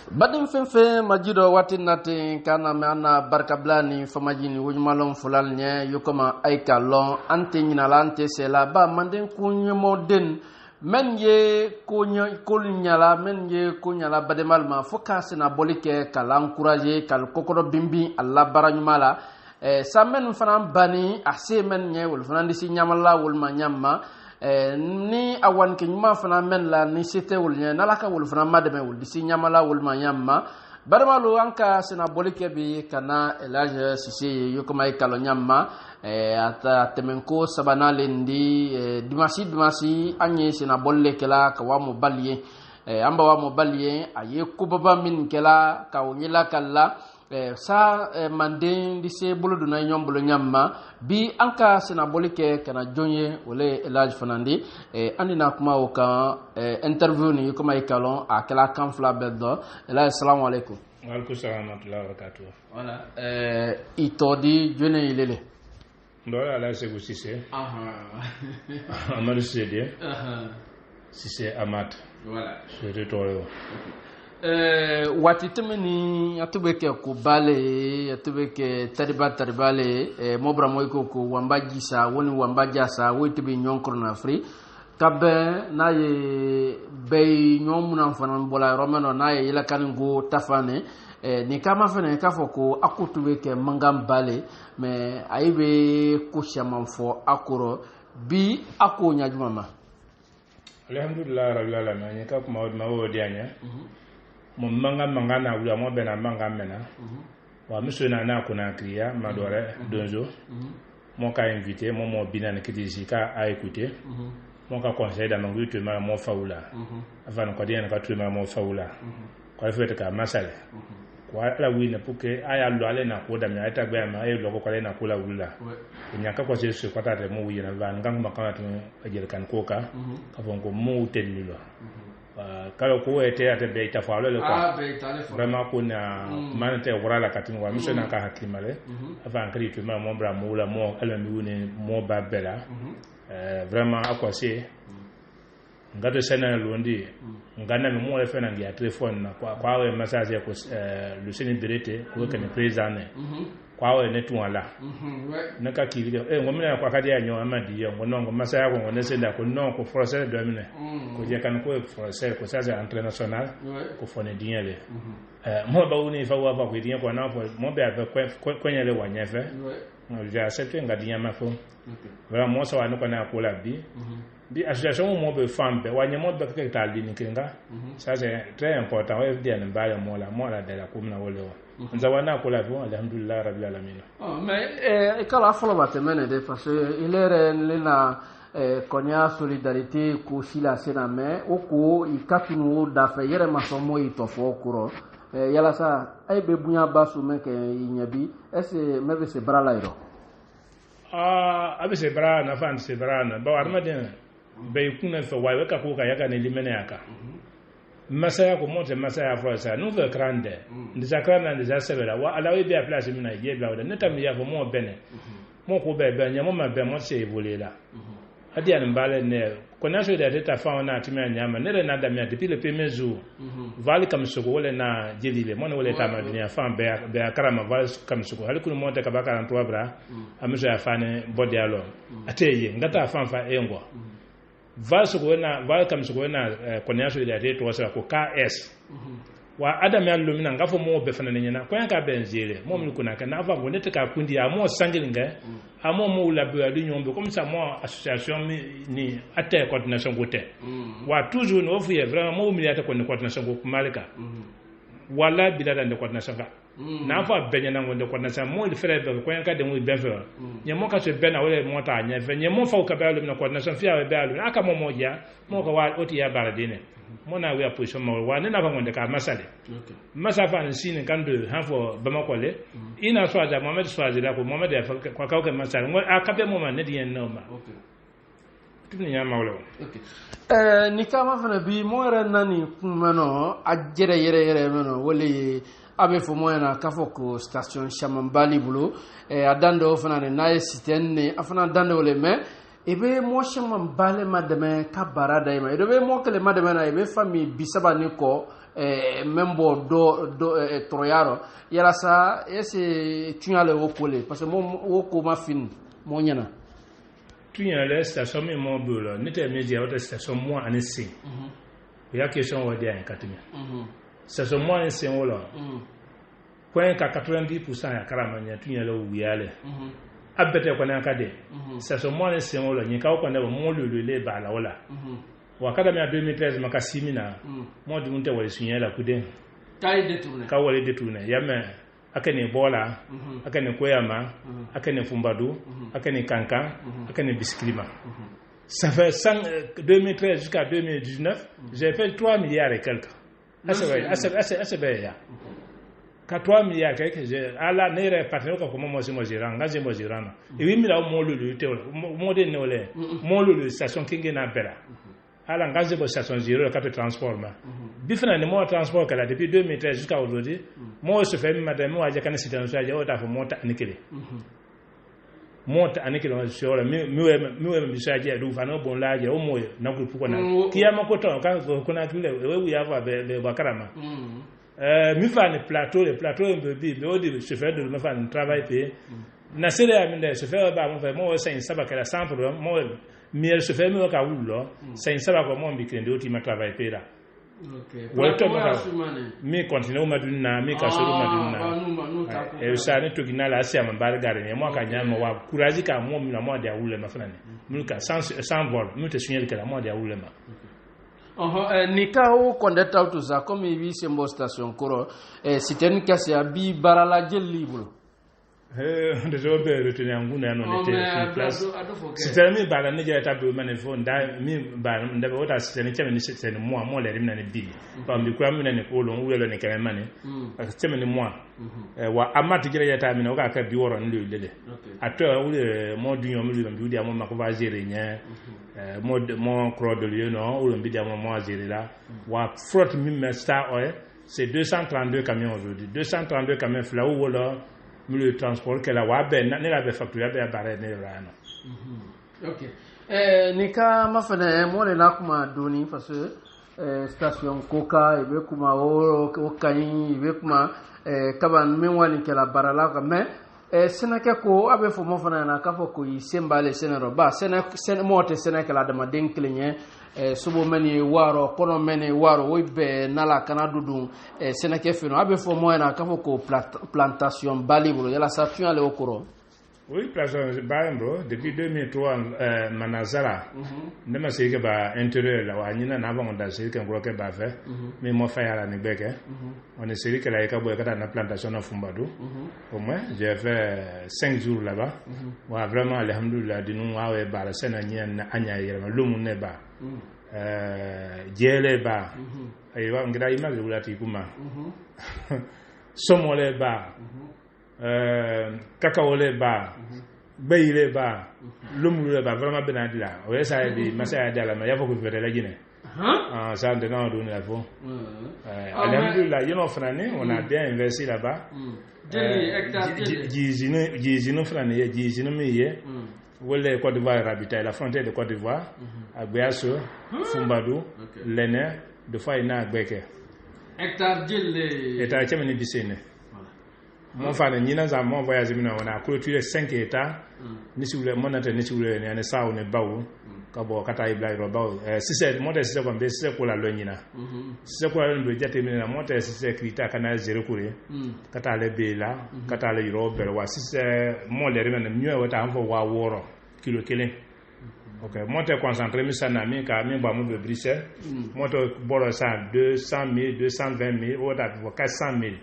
Badin fenfe majido wati nati kana me ana barka blani famajini wujmalon fulal nye yukoma aika lon ante nyinala ante sela ba manden kunyemo den men ye kunyala men ye kunyala bademal ma focus na bolike kala encourager kal kokoro bimbi alla baranyumala sa men fanan bani ase men nye wol fanan disi nyamala wol ma nyamma ni awan ke nyuma fana men la ni sete wol nya nalaka wol fana madame wol disi nyamala wol ma nyamma barmalu anka sina bolike bi kana elage sisi yokoma ikalo nyamma ata temenko sabana lendi dimasi anye sina bolle kala ka wa mo balye amba wa mo balye aye kubaba min kala ka wonyela kala sa manden dise bulu duna nyombolo nyamma bi anka sina bolike kana jonye wole elage fanandi andina kuma o kan interview ni kuma ikalon akala kan fla beddo ela assalamu alaikum wa alaikum salam wa rahmatullahi wa barakatuh voilà itodi jone ilele ndola ala se gusise amadou sede sise amat voilà c'est toi wati temeni atubeke ko bale atubeke taribale mobra moyko ko wambajisa woni wambajasa wotibi nyonkro na fri kabe na ye be nyomuna fanan bola romano na ye ila kaningo tafane ni kama fene kafo ko akutubeke mangam bale me aibe ko shamanfo akuro bi ako nyajumama alhamdulillah rabbil alamin ka kuma wad mawo dianya mo manga na wula mo bena manga mena wa misuna na kuna kriya madore donjo mo ka invité mo binan kiti ka a écouter mo ka conseil da mangu tu ma mo faula avant ko dien ka tu ma mo faula ko fait ka masale ko ala wi na puke aya lo ale na ko da mi ata gba ma e lo ko le na ko la wula nyaka ko se ko ta mo wi na van ngam ma ka tu ajel kan ko ka fon ko mo tenilo kalo ko ete ate be ta falo le ko vraiment ko na manate wala katin wa miso na ka hakimale avant kri tu ma mo bra mo la mo ala mi woni mo ba bela vraiment akwase ngato sena londi ngana mi mo le fena ngia telephone na kwa we message ko le seni direte ko ke ne président kwa we ne tuala na ka kiri ngomina kwa kadi ya nyo amadi yo ngonongo masaya ko ngone senda ko non ko français do mine ko je kan ko français ko ça c'est international ko fone diele mo ba uni fa wa ba ko dinya ko na mo be ave ko nyele wa nyefe no ja accepter ngadi ma fo vraiment mo so wa no ko na ko la bi association mo be femme be wa nyemo be ke ta li ni kinga ça c'est très important wa fdi en ba mo la de la komna wole nzawana ko la bon alhamdulillah rabbil alamin mais kala folo batemene de parce que il est lena konya solidarité ko sila sena me oko ikatunu da fe yere masomo itofo kuro yala sa ay be bunya basu me ke nyabi est me se brala iro abi se bra na fan se bra na ba warma den be kuna fe wa ka ko ka yaka ne limene yaka masaya ko monte masaya frosa nous veut grande des akrana des asebela wa ala we be a place mina ye bla de netam ya fo mo bene mo ko be nyamo ma be mo se volé là adi an bale ne connaissez de ta fa na timia nyama ne na da mia depuis le premier jour vali comme ce ko le na jedile mo ne wole ta ma dunia fa be akrama vali comme ce ko hali kun monte ka ba 43 bra amuso ya fa ne body alo ateye ngata fa fa engwa val kam sugo na connaissance de la to sa ko KS wa adam ya lumina ngafo mo be fana nyina ko yanka benzele mo mi kuna kana ava bonete ka kundi ya mo sangilinga amo mo la be adu nyombe comme ça mo association ni ate coordination gote wa toujours no ofu vraiment mo mi ate coordination go malika wala bilada de coordination fa na fa benya na ngonde coordination mo le fere be ko yanka de mo be fe nyamo ka se bena wala mo ta nya fe nyamo fa ka be na coordination fi be alu aka mo moja mo ko wa oti ya baradine mo na we position mo wa ne na fa ngonde ka masale masafa nsine kan de ha fo be ma ko le ina so aja Mohamed Swazi la ko Mohamed ya kwa ka ko masale mo aka be mo ma ne di no ma tuni ya mawlo ni kama fana bi mo era nani kumano ajere yere meno wali abe fo moyena kafo ko station Chamambali bulo adando fana ne naye sitenne afana dando le me ebe mo shema bale madame ka barada ima ebe mo kele madame na ebe fami bisaba ni ko membo do troyaro yala sa ese tunyale wokole parce que mo woko ma fin mo nyana tunyale station mi mo bulo nite media wata station mo anisi ya question wodi an katimi station mo anisi wala point ka 90% ya karamanya tunyale wiyale abete ko na kade station mo anisi wala nyika ko na mo lulule bala wala wakada mi 2013 maka simina mo di munte wale sunyela kuden kai detune ka wale detune yame akane bola akane koyama akane fumbadu akane kankan akane bisklima ça fait 2013 jusqu'à 2019 j'ai fait 3 milliards et quelques assez ya ka 3 milliards quelque j'ai ala nere patron ko mo gérant ngaze mo gérant et 8 milliards mo lulu te mo de nole mo lulu station kinge na bela ala ngaze bo station zéro le cap transport ma bifana ne mo transport kala depuis 2013 jusqu'à aujourd'hui mo se fait madame mo aja kan sitan so aja ota fo monta anikele monta anikele sur la mi bisa aja du fano bon la aja o mo na ko ko na kiyama ko ton kan ko na kile we ya va be bakarama mi fa ne plateau le plateau un peu bi o di se fait de me fa un travail payé na sele aminde se fait ba mo fa mo sen saba kala sans problème mo miel se fait me ka wulo sen saba ko mo bi kende o ti ma travail payé là. Okay. Wato mi continue maduna mi ka soro maduna e usane to kinala asia mambare gare ne mo ka nyama wa kuraji ka mo mi na mo dia wule mafana mi ka sans vol mi te sunyel ka mo dia wule ma nika o kondeta to za comme ibi sembo station koro siten kasi abi barala jel libro de jobe retenir nguna no était sur place c'était mi bala ne jeta be manefo nda mi ba nda be wota c'était cheme ni c'était moi mo le rimna ne bi pa mi kwa mi ne ko lo wule ne keme mane parce que cheme ni moi wa amati jere jeta mi no ka ka bi woro ndu lele ato wule mo dunyo mi lu bi dia mo makova gérer nya mo cro de lieu no ou bi dia mo gérer là wa frotte mi me star oil c'est 232 camions aujourd'hui 232 camions là où là le transport que la wabe ne la be facture be bare ne rano okay nika mafana mo le na kuma doni parce que station koka ibe kuma o kani ibe kuma kaban menwani ke la barala ka mais senake ko abe fo mo fana na ka fo ko yisembale senero ba sen mote senake la dama den klenye subo meni waro kono meni waro woibe nala kana dudun senake fino abe fo mo na ka fo ko plantation balibro yala sa tu ale okoro oui plantation balibro depuis 2003 manazara ndema sike ba intérieur la wanyina na ba nda sike ngoroke ba fe mais mo fa yala ni beke on est sike la ka boy kata na plantation na fumbadu au moins j'ai fait 5 jours là-bas wa vraiment alhamdoulilah dinu wawe ba la sena nyen anya yela lumu ne ba jele ba aywa ngira image wulati kuma somole ba kakaole ba bayile ba lumule ba vraiment benadila o yesa di masaya dala ma yafo ko fete la gine ça de non donner la fo alhamdulillah yino frane on a bien investi là-bas jizino frane ye jizino miye wole Côte d'Ivoire habita la frontière de Côte d'Ivoire agbeaso fumbadu lene de fois ina agbeke hectare jelle eta chemeni bisene mon fa ne nyina za mon voyage mina on a clôturé 5 hectares ni si vous monate ni si vous ne ne sa on ne bawo ka bo kata ibla ro bawo si c'est monte si c'est comme si c'est pour la lognina si c'est pour la ndo jate mina monte si c'est krita kana zero kure kata le bela kata le ro bel wa si c'est mon le remene mieux wata en fo wa woro kilo kelen OK monte concentré mi sana mi ka mi ba mo be Bruxelles monte boro ça 200 000 220 000 ou da 400 000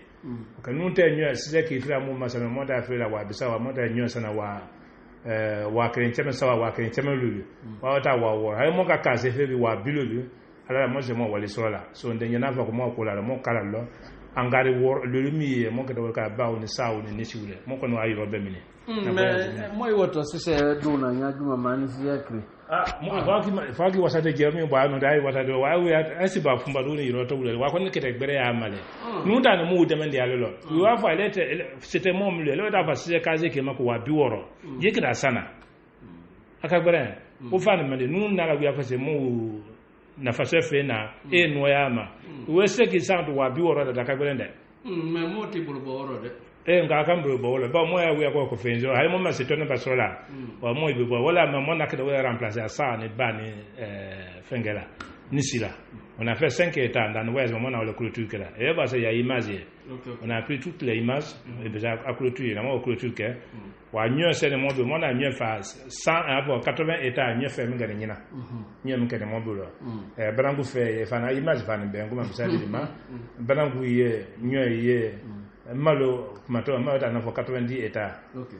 OK nous te nyo si c'est ki fra mo masana monte afre la wa bisa wa monte nyo sana wa krencheme sawa wa krencheme lulu wa wata wa wo hay mo ka kase fe bi wa bilulu ala mo je mo wali sola so ndenya na fa ko mo ko la mo kala lo angari wor lulu mi mo ka do ka ba ni sawu ni siwule mo ko no ayi robe mini mais moi woto c'est dona nya juma mani yakri mo faki wasate jermi ba no dai wasate wa we asiba fumba do ni roto wule wa ko ne kete gbere ya male nu ta no mu de men dia lo we wa fa lete c'était mon le da fa se kaze ke mako wa biworo yekira sana aka gbere o fa ne nu na la wi afase mo na fase fe na e no ya ma we se ki sa to wa bi woro da ka gbende me mo ti bulu bo woro de e nga ka mbro bo le ba mo ya wi ko fenjo ha mo ma se to ne ba so la wa mo ibe bo wala ma mo na ka de remplacer ça ne ba ni fengela ni sila on a fait 5 états dans l'ouest on a le clôture que là et bah c'est il y a image on a pris toutes les images et déjà à clôture là on clôture que wa mieux c'est le monde on a mieux fait 100 avant 80 états mieux fait ngani nyina mieux ngani mo bulo brangu fait fana image fana bengu ma bisa dilima brangu ye mieux ye malo mato ma ta na 90 états okay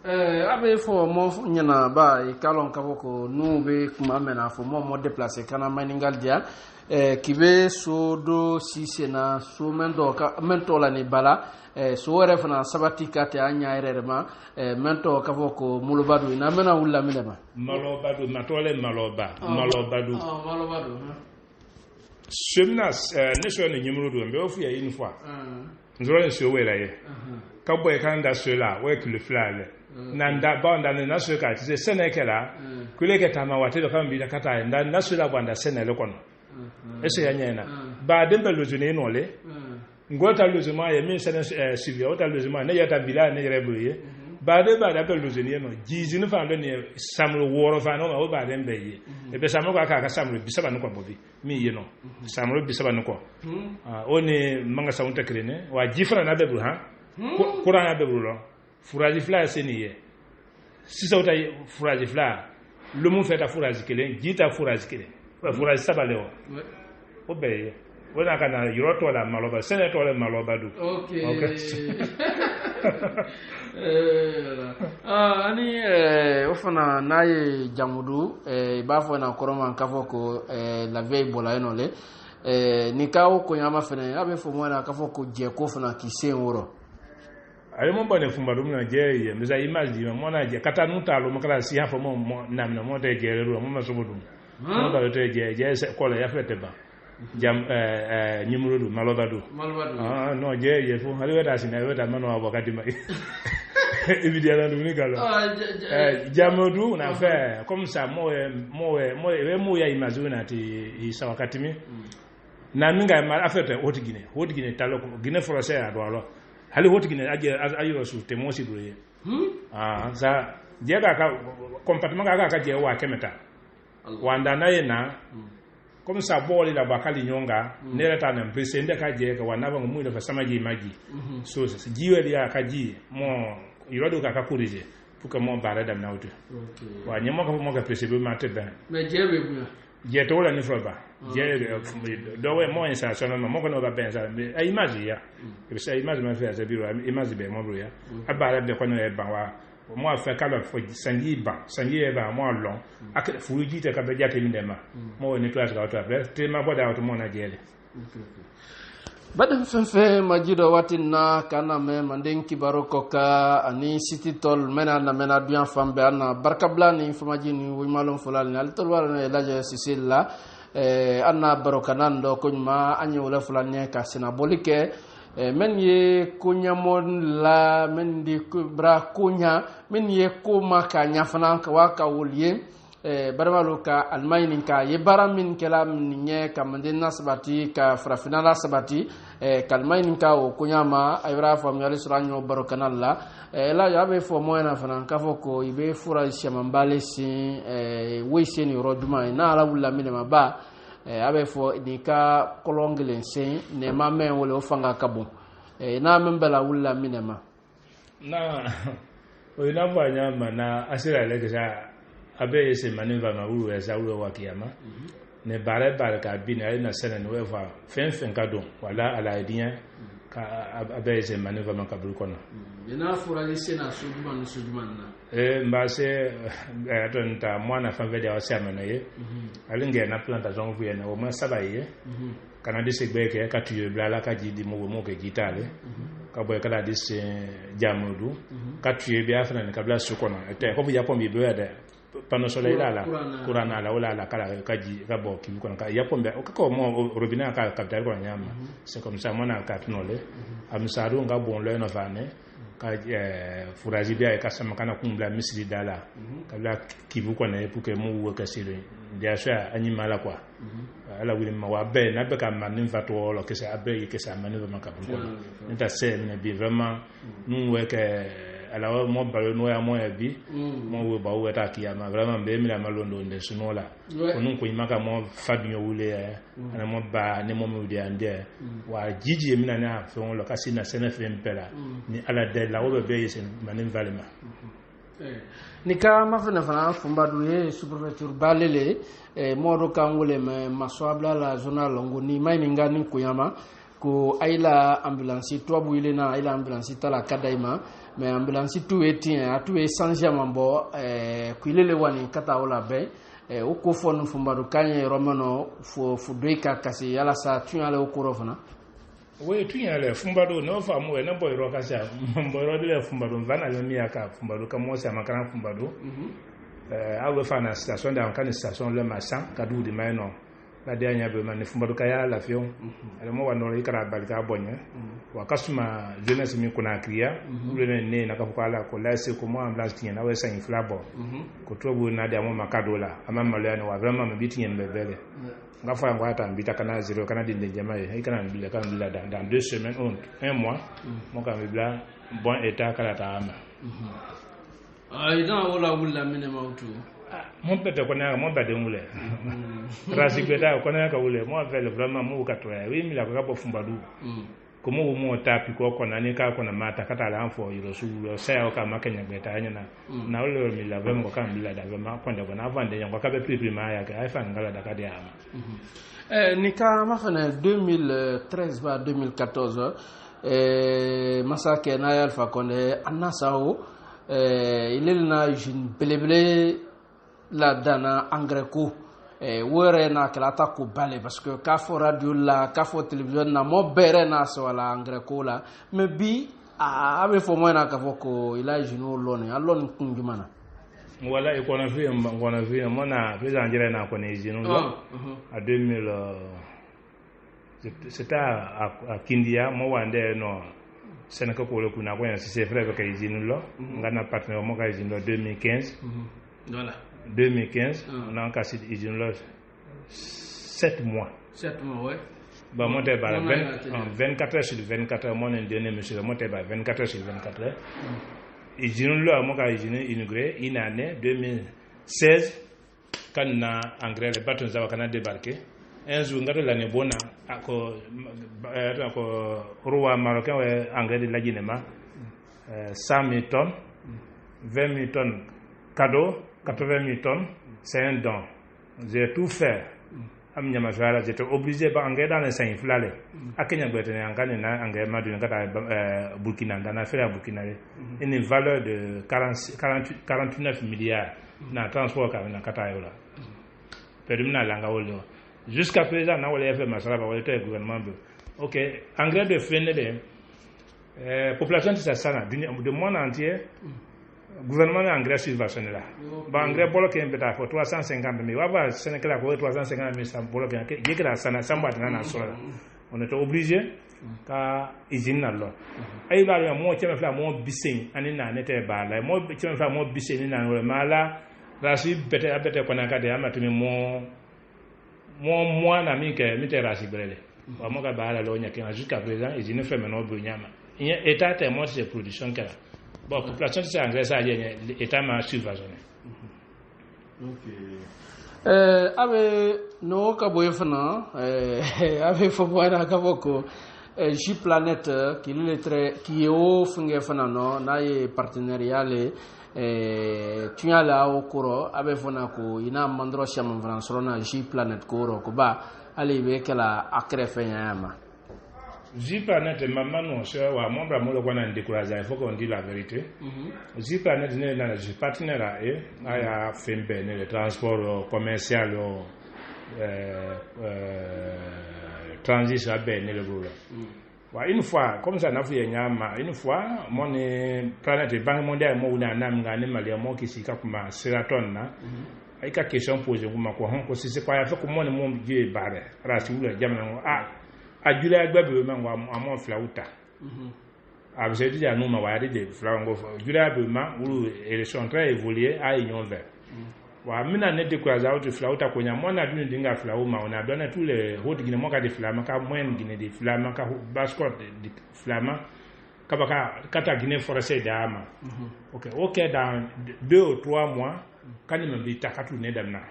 abe fo mo nyana ba e kalon kabo ko nu be kuma mena fo mo déplacer kana maningal dia kibe so do sisena so mendo ka mento la ni bala so wore fana sabati kate anya erema mento kabo ko mulubadu ina mena wulla milema malobadu matole malobadu semnas ne so ne nyimru do mbe ofu ya une fois nzoro ne so wera ye kabo e kan da so la we kile flale nanda banda ne naso ka ti senekela kuleke tama watelo kambi da kata nda naso la banda senele kono ese yanyena ba dembe lozune no le ngota lozuma ye min sene sivia ota lozuma ne yata bila ne rebuye ba de ba da pe lozune no jizinu fa ndo ne samro woro fa no ma ba dembe ye e be samro ka samro bisaba no ko bobi mi ye no samro bisaba no ko oni manga saunta krene wa jifra na bebu ha kurana bebu lo fourrage fla seniye si ça uta fourrage fla le mot fait ta fourrage kelen gita fourrage kelen fourrage sabalewa obeye wona kana yoroto la maloba seneto la maloba du okay ani ofana naye jamudu ba fo na koroma kafo ko la veille bola enole ni kawo ko nyama fene abe fo mwana kafo ko je ko fana kise woro ale mo bone fumba dum na je meza image di mo na je kata nu talo mo kala si hafa mo nam na mo te je ro mo ma so bodum mo ba te je se ko la ya fete ba jam nyimro du malobadu no je fo ale weta sin ale weta mano wakati ma evidemment dum ni galo jamodu na fait comme ça mo ya image na ti sa wakati mi na minga ma afete hotigine talo gine français a do alo hali hoti gine ayo su te mosi doye za jega ka compartment ka je wa kemeta wanda na yena comme ça boli la bakali nyonga nere ta na mpese nde ka je ka wanaba mu da samaji maji so jiwe ya ka ji mo irodo ka kurije puka mo bare da nautu wa nyemo ka mo ka pese be matebe me jebe bu je to la ni froba je do we mo insa so no mo ko no ba pensa e image ya e se image ma fe se biro image be mo bro ya abara be ko no e ba wa mo afa ka lo fo sangi e ba mo long ak fuji te ka be jate mi dem mo ni class ka to après te ma boda auto mo na jele badam fenfe majido watina kana me manden kibaro koka ani city tol mena duan fambe ana barkabla ni famajini wi malum fulal ni al tol wala laje sisilla anna barokanando kunyma anyo la fulal ne ka sina bolike men ye kunyamon la men di bra kunya men ye kuma ka nyafana ka waka wulye barabalo ka almayni ka ye baramin kelam nye ka mandina sabati ka frafinala sabati kalmayni ka o kunyama ayra fam yali suranyo barokanalla la yabe fo moyna fanan ka foko ibe fura shamambale si weiseni roduma na ala wulla minema ba abe fo ni ka kolonglen sen ne mamen wala ofanga kabu na membela wulla minema na o ina banya mana asira lekesa abe ese maneva ma uru esa uru wa kiyama ne bare ka bina na sene no efa fen ka don wala ala edinya ka abe ese maneva ma kabul kono ina fura lise na sujuman na mbase atonta mwana fa vede wa sama na ye alinge na plantation fu ye na o ma sabaye kana dise gbeke ka tuyo blala ka jidi mo ke gitale ka boy kala dise jamudu ka tuyo bi afana ne kabla sukona te ko ya pombi be ya pano soleil la kurana la wala la kala kaji ka bo ki ko ka ya pombe o ka ko mo robina ka ka dar ko nyama c'est comme ça mona ka tunole am sadu nga bon le no fane ka furaji bia ka sama kana kumbla misri dala kabla kibu ko na pour que mu wo ka sire dia sha animala kwa ala wili ma wa be na be ka manin fato lo que ça abe que ça manin vraiment ka pour nta se ne bi vraiment nous we que alors mo balo no ya mo ya bi mo wo ba wo ta kiyama vraiment be mi la malondo nde suno la onu ko imaka mo fadnyo wule ana mo ba ne mo mi de ande wa jiji mi na na fe on lo kasi na sene fe mpela ni ala de la wo be yesen manin valema ni ka ma fana fana fumba duye superfecture balele modo kan wule me maswabla la zona longo ni mai ninga ni kuyama ko aila ambulance to bu ile na aila ambulance tala kadaima mais ambulance tout etien atu essentiel mambo ku ile le wani kata ola be o ko fonu fumba do kanye romano fu doika kasi yala sa tu ale o koro fana we tu yale fumba do no fa mo na boy ro kasi boy ro de fumba do vana le mi aka fumba do kamo se makana fumba do awe fa na station da kan station le matin kadu de mai non la dernière be man fumba do kaya la fion ale mo wano ikara balika bonye wa kasuma jeunesse mi kuna kriya ule ne na ka kwala ko la se ko mo ambulance tien na we sa inflabo ko trobu na dia mo makado la ama malani wa vraiment me bitien bebele nga fa ngwa ta mbita kana zero kana dinde jamaa e kana mbila kana mbila dans 2 semaines ou 1 mois mo ka mbila bon état kala ta ama ida wala wala mine mautu mon pete kona mo bade ngule rasi beta kona ka wule mo vele vraiment mo ka toya wi mi la ka bo fumba du komo wo mo tapi ko kona ni ka kona mata kata la info yiro su sa o ka makanya beta nyana na wole mi la vraiment ka mbila da vraiment konde kona avande yango ka be prima ya ka ai fa ngala da ka dia ama ni ka ma fana 2013 ba 2014 masake na Alpha Condé anasao il na une belebele la dana engrais ko wore na kala ta ko bale parce que ka fo radio la ka fo télévision na mo bere na so la engrais ko la mais bi ave fo mo na ka fo ko ila jino lone alon kunjumana wala e kona fi mo na président jere na ko ne jino lo à 2000 c'était à Kindia mo wande no Sénégal ko le kuna ko c'est frère ka jino lo ngana partenaire mo ka jino 2015 voilà 2015 on a cassé usine là 7 mois ouais bah monter par 24 heures sur 24 heures mon dernier monsieur monter par 24 heures sur 24 heures usine là moi quand usine inauguré une année 2016 quand na engrais les bateaux ça va débarquer un jour ngado l'année bonne ako roi marocain engrais de la Guinée 100 000 tonnes 20 000 tonnes cadeau 80 000 tonnes, c'est un don. J'ai tout fait. J'étais obligé d'engager dans les 5 flales. À Kenya, j'ai engagé dans Burkina, dans l'affaire à Burkina. Une valeur de 49 milliards dans le transport dans le Katayola. Jusqu'à présent, on a fait le gouvernement. Ok, engrais de freiner la population de Sassana, du monde entier. Gouvernement engrais subventionné là. Ba engrais bloqué mbeta for 350 000. Wa Sénégal ko 350 000 ça bloqué. Yekira sana samba na so. On était obligé ka usine na lo. Ay la ya mo chema fla mo bisin ani na nete ba la. Mo chema fla mo bisin na no mala. Rasi bete abete ko na ka de amatumi mo na mi ke mi te rasi brele. Wa mo ka ba la lo nya ke jusqu'à présent usine fait maintenant bu nyama. Il y a état témoin de production kala. Bon, population c'est engrais ça l'état m'a subventionné. OK. Ave no ka boye fana ave fo boya ka boko J Planète qui est au funge fana no na ye partenariat le tunyala o koro ave fana ko ina mandro chama France na J Planète koro ko ba ale be kala akre fenyama. J-Planet, maman, non, cher, wa mon bras, moi, on découragé, il faut qu'on dise la vérité. J-Planet, n'est pas un partenaire, il a fait le transport commercial, transition à Ben, le boulot. Une fois, comme ça, on a fait une fois, mon planète, Banque mondiale, moi, on a un animal, moi, qui s'y comme un sératon, il y a une question posée, moi, si c'est quoi, il faut que moi, mon Dieu, barré, rassure, diamant, a jula gbabe ma wa amon flauta Avec dit à nous, ma wari de flango, durablement, où ils sont très évolués à Union Vert. Wa mina ne découragé à autre flauta konya mona dune dinga flauma on a donné tous les routes guinéens ka de flama ka moyen guinée de flama ka bascot de flama ka baka kata guinée forcé d'ama OK dans 2 ou 3 mois quand il me dit takatu ne damna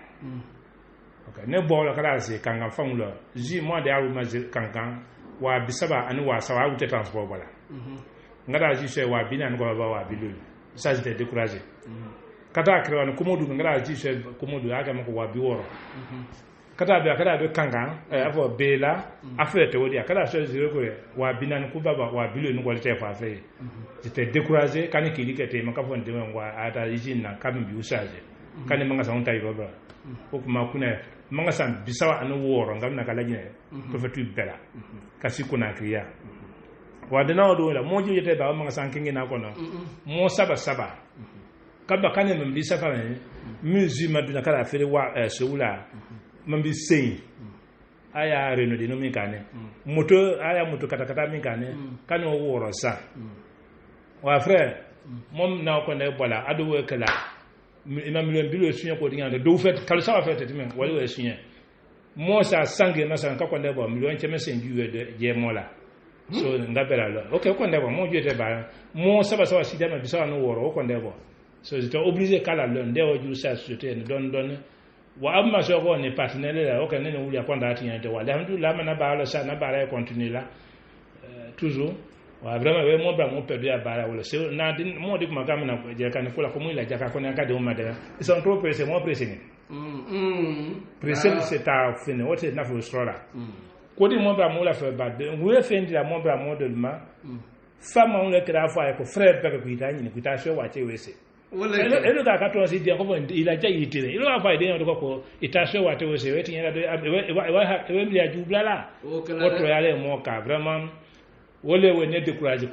OK ne bo la kala se kanga fangulo ji mo de aru ma kanga wa bisaba ani wa sawa ou transport voilà ngada ji se wa binan ko ba wa bilu ça j'étais découragé kata krewa no komodu ngala ji se komodu aga mako wa biworo kada be kanga afo bela afete wodi kada se zero ko wa binan ku baba wa bilo no golite fa fe j'étais découragé kan ki likete maka fon de ngwa ata yijina kam bi usaje kan manga sa onta baba ko kuma kuna manga san bisawa anu woro ngam na kala jine ko fetu bela kasi kuna kriya wa de na do la moji yete ba manga san kingi na kono mo saba kaba kane membi safari muzi maduna kala fere wa soula membi sei aya reno de no mi kane moto kata mi kane kane o woro sa wa frère mom na ko ne bola ado we kala ina million bilo sunya ko dinga do fet kala sa fet timen wali we sunya mo sa sangue na san ka ko ne bo million cheme sen juwe de je mola so ngabela lo OK ko ne bo mo jete ba mo saba sida na bisa no woro ko ne bo so j'étais obligé kala l'un des autres ça c'était donne wa amma so ko ne partenaire là OK ne wuli akonda atinyante wa alhamdulillah mana ba la ça na ba continuer là toujours wa vraiment we mo ba mo perdu à bara wala c'est na din mo dik ma gamna je kan ko la ko muy la jaka ko ne ka de mo madara ils sont trop pressés mo pressés pressé c'est à finir what is na for strola ko di mo ba mo la fait ba de we fendi la mo ba mo de ma femme on le kra fa ko frère pe ko itani ni kutasho wa che wese ele ka kato si dia ko ila ja yitire ilo afa ide ndo ko itasho wate wese weti nyanga do e mi ajubla la otro yale mo ka vraiment wole we ne décourager